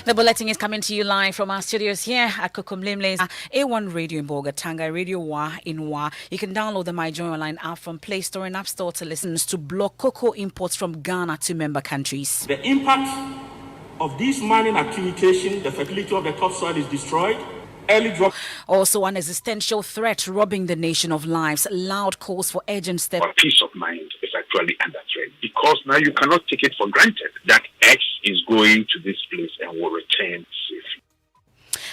The bulletin is coming to you live from our studios here at Kokomlemle's A1 Radio in Boga, Tanga Radio Wa in Wa. You can download the My Joy Online app from Play Store and App Store to listen to block cocoa imports from Ghana to member countries. The impact of this mining activity, the fertility of the topsoil is destroyed. Also, an existential threat robbing the nation of lives. Loud calls for urgent steps. Our peace of mind is actually under threat because now you cannot take it for granted that X is going to this place and will return safely.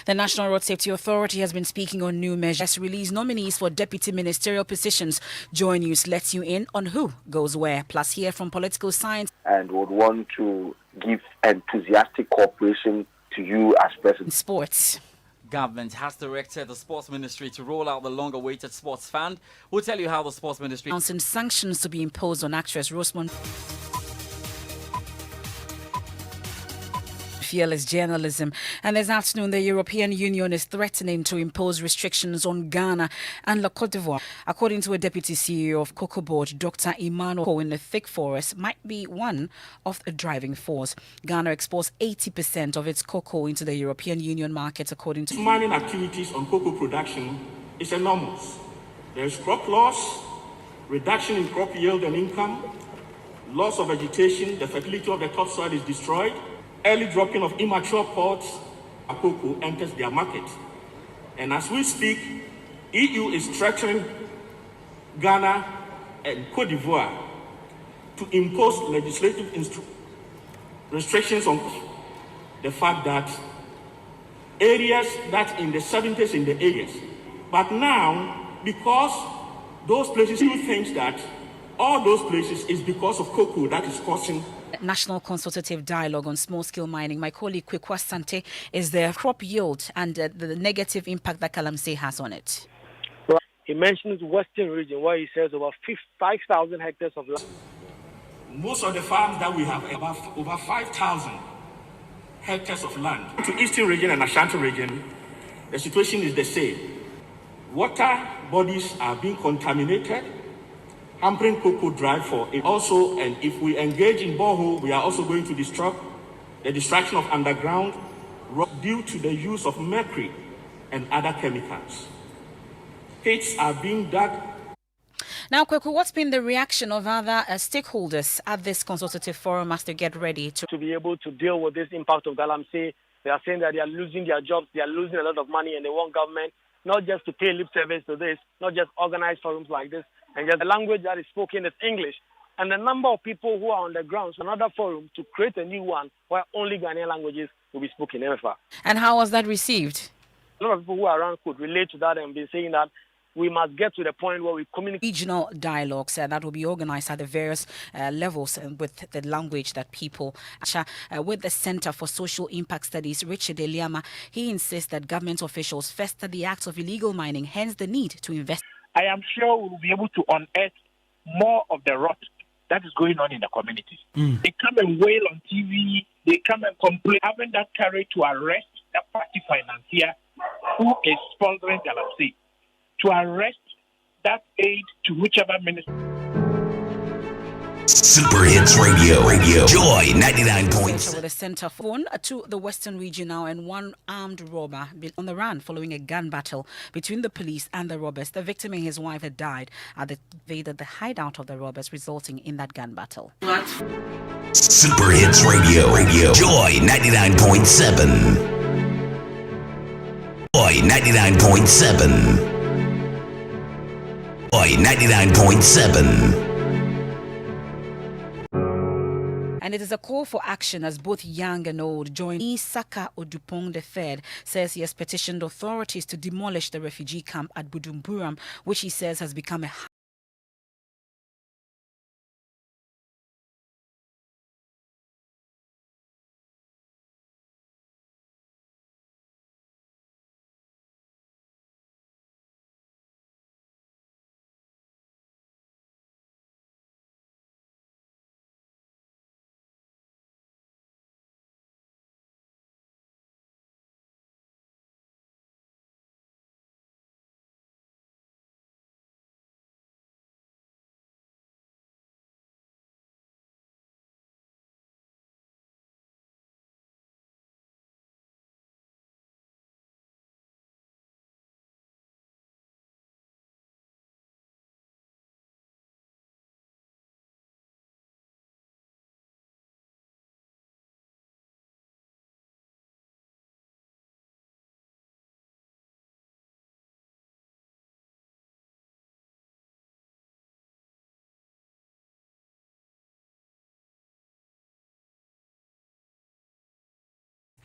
The National Road Safety Authority has been speaking on new measures. Release nominees for deputy ministerial positions. Joy News lets you in on who goes where. Plus, hear from political science. And would want to give enthusiastic cooperation to you as president. Sports. Government has directed the Sports Ministry to roll out the long-awaited sports fund. We'll tell you how the Sports Ministry announcing sanctions to be imposed on actress Rosamund. Fearless journalism. And this afternoon, the European Union is threatening to impose restrictions on Ghana and La Côte d'Ivoire. According to a deputy CEO of Cocoa Board, Dr. Emmanuel, in the thick forest might be one of the driving force. Ghana exports 80% of its cocoa into the European Union market, according to mining activities on cocoa production is enormous. There is crop loss, reduction in crop yield and income, loss of vegetation, the fertility of the topsoil is destroyed. Early dropping of immature pods, cocoa enters their market. And as we speak, EU is threatening Ghana and Côte d'Ivoire to impose legislative restrictions on the fact that areas that in the 70s in the areas. But now, because those places, you think that all those places is because of cocoa that is causing National Consultative Dialogue on Small-Scale Mining. My colleague Kwekwa Sante is there. Crop yield and the negative impact that Galamsey has on it. He mentions Western region where he says over 5,000 hectares of land. Most of the farms that we have, over 5,000 hectares of land. To Eastern region and Ashanti region, the situation is the same. Water bodies are being contaminated, hampering cocoa drive for it. Also, and if we engage in borehole, we are also going to disrupt the destruction of underground due to the use of mercury and other chemicals. Pits are being dug. Now, Kweku, what's been the reaction of other stakeholders at this consultative forum as they get ready to be able to deal with this impact of Galamsey? They are saying that they are losing their jobs, they are losing a lot of money, and they want government not just to pay lip service to this, not just organize forums like this, and just the language that is spoken is English. And the number of people who are on the ground, so another forum to create a new one where only Ghanaian languages will be spoken in Emefa. And how was that received? A lot of people who are around could relate to that and be saying that we must get to the point where we communicate. Regional dialogues that will be organized at the various levels with the language that people. With the Center for Social Impact Studies, Richard Eliama, he insists that government officials fester the acts of illegal mining, hence the need to invest. I am sure we will be able to unearth more of the rot that is going on in the community. They come and wail on TV, they come and complain, having that courage to arrest the party financier who is sponsoring Galamsey, to arrest that aid to whichever minister. Super Hits Radio, Joy 99.7. With the center phone to the Western region now, and one armed robber on the run following a gun battle between the police and the robbers. The victim and his wife had died at the hideout of the robbers, resulting in that gun battle. Super Hits Radio, Joy 99.7. Joy 99.7. Joy 99.7. And it is a call for action as both young and old join. Isaka Odupong III says he has petitioned authorities to demolish the refugee camp at Budumburam, which he says has become a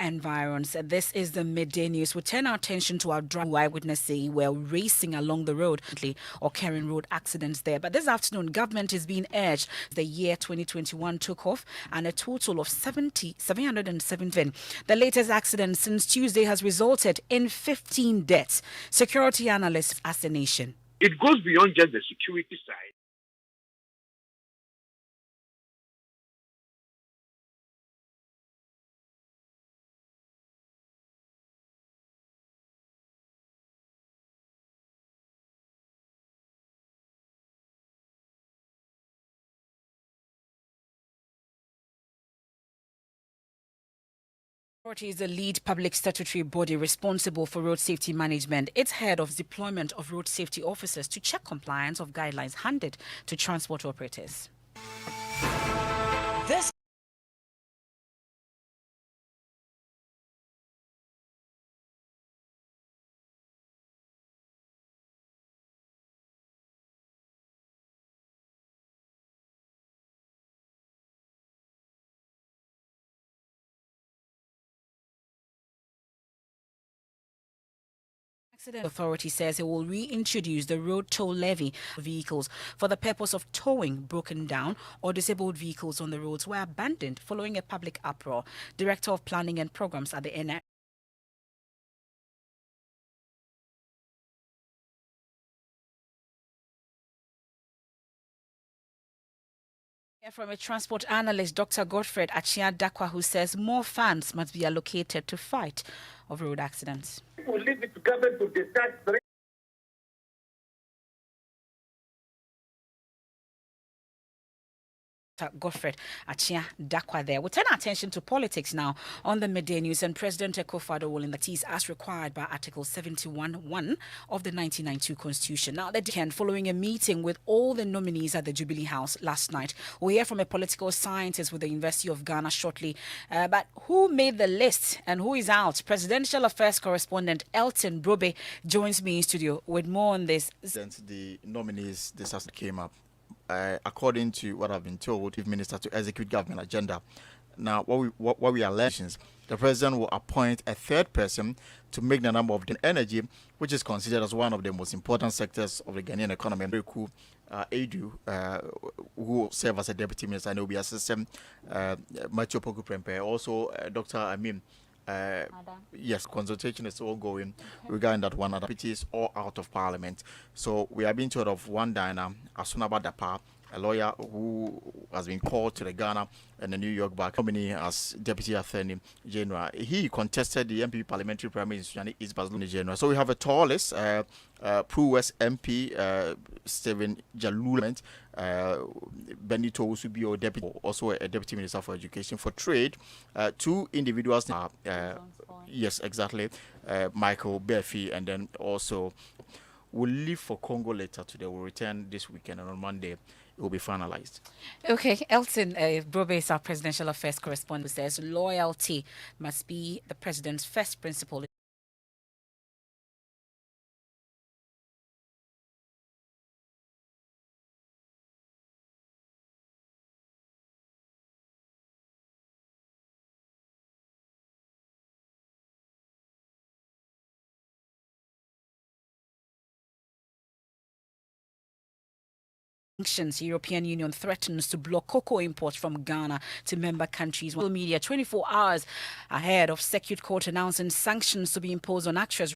environs. This is the midday news. We turn our attention to our driver eyewitness saying we're racing along the road or carrying road accidents there. But this afternoon, government is being urged. The year 2021 took off and a total of 707. The latest accident since Tuesday has resulted in 15 deaths. Security analysts ask the nation. It goes beyond just the security side. Authority is the lead public statutory body responsible for road safety management. It's head of deployment of road safety officers to check compliance of guidelines handed to transport operators. This authority says it will reintroduce the road toll levy for vehicles for the purpose of towing broken down or disabled vehicles on the roads were abandoned following a public uproar. Director of Planning and Programs at the NI. From a transport analyst, Dr. Godfred Achia-Dakwa, who says more funds must be allocated to fight of road accidents. We'll leave it to government to decide. Godfred Achia-Dakwa there. We'll turn our attention to politics now on the midday news, and President Akufo-Addo will in the teas as required by Article 71(1) of the 1992 Constitution. Now, the weekend following a meeting with all the nominees at the Jubilee House last night. We'll hear from a political scientist with the University of Ghana shortly. But who made the list and who is out? Presidential Affairs correspondent Elton Brobe joins me in studio with more on this. The nominees, this has came up. According to what I've been told, the minister to execute government agenda. Now, what we are learning, the president will appoint a third person to make the number of the energy, which is considered as one of the most important sectors of the Ghanaian economy. Edu, who will serve as a deputy minister, and will be assistant Matthew Poku Prempe, also Dr. Amin. Yes, consultation is all going regarding that one. Other deputies all out of parliament. So we are being told of one Dina Asunaba Dapa, a lawyer who has been called to the Ghana and the New York bar company as Deputy Attorney General. He contested the MP parliamentary primary in East Barcelona General. So we have a tall list, Pro West MP Stephen Jalulament, Benito Usubio, deputy, also a deputy minister for education. For trade, two individuals. Yes, exactly. Michael Befi, and then also will leave for Congo later today. Will return this weekend, and on Monday it will be finalized. Okay, Elton Brobe is our presidential affairs correspondent, who says loyalty must be the president's first principle. European Union threatens to block cocoa imports from Ghana to member countries. Media 24 hours ahead of Circuit Court announcing sanctions to be imposed on actors.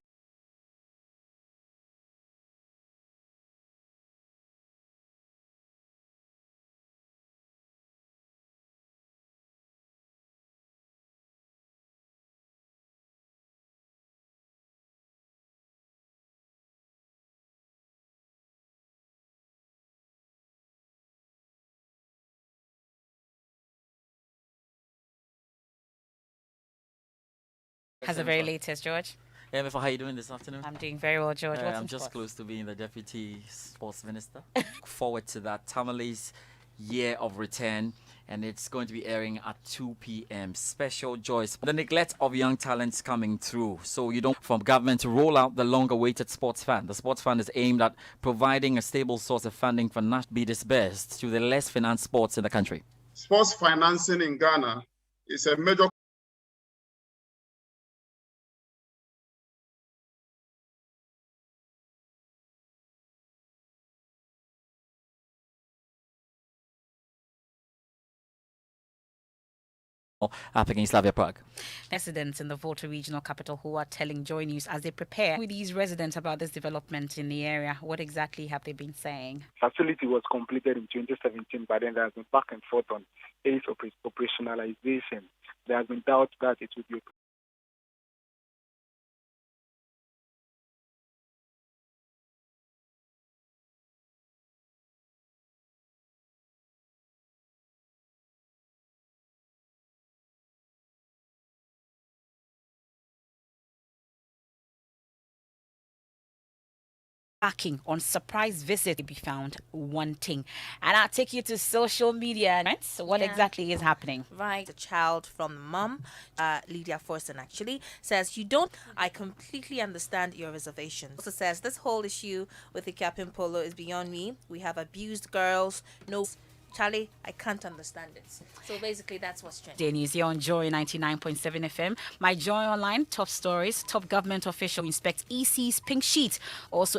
Has the very latest, George. Emefa, how are you doing this afternoon? I'm doing very well, George. I'm just close to being the Deputy Sports Minister. Look forward to that. Tamale's year of return, and it's going to be airing at 2 p.m. Special joys. The neglect of young talents coming through. So you don't from government to roll out the long-awaited sports fund. The sports fund is aimed at providing a stable source of funding for not be disbursed to the less financed sports in the country. Sports financing in Ghana is a major up against Slavia Prague. Residents in the Volta regional capital who are telling Joy News as they prepare with these residents about this development in the area. What exactly have they been saying? Facility was completed in 2017, but then there has been back and forth on its operationalization. There has been doubt that it would be backing on surprise visit to be found wanting. And I'll take you to social media. Right? So what exactly is happening? Right, a child from mom, Lydia Forson actually, says, I completely understand your reservations. Also says, this whole issue with the Captain Polo is beyond me. We have abused girls, no... Charlie, I can't understand it. So basically, that's what's trending. News here on Joy 99.7 FM. My Joy Online, top stories. Top government official inspects EC's pink sheet. Also,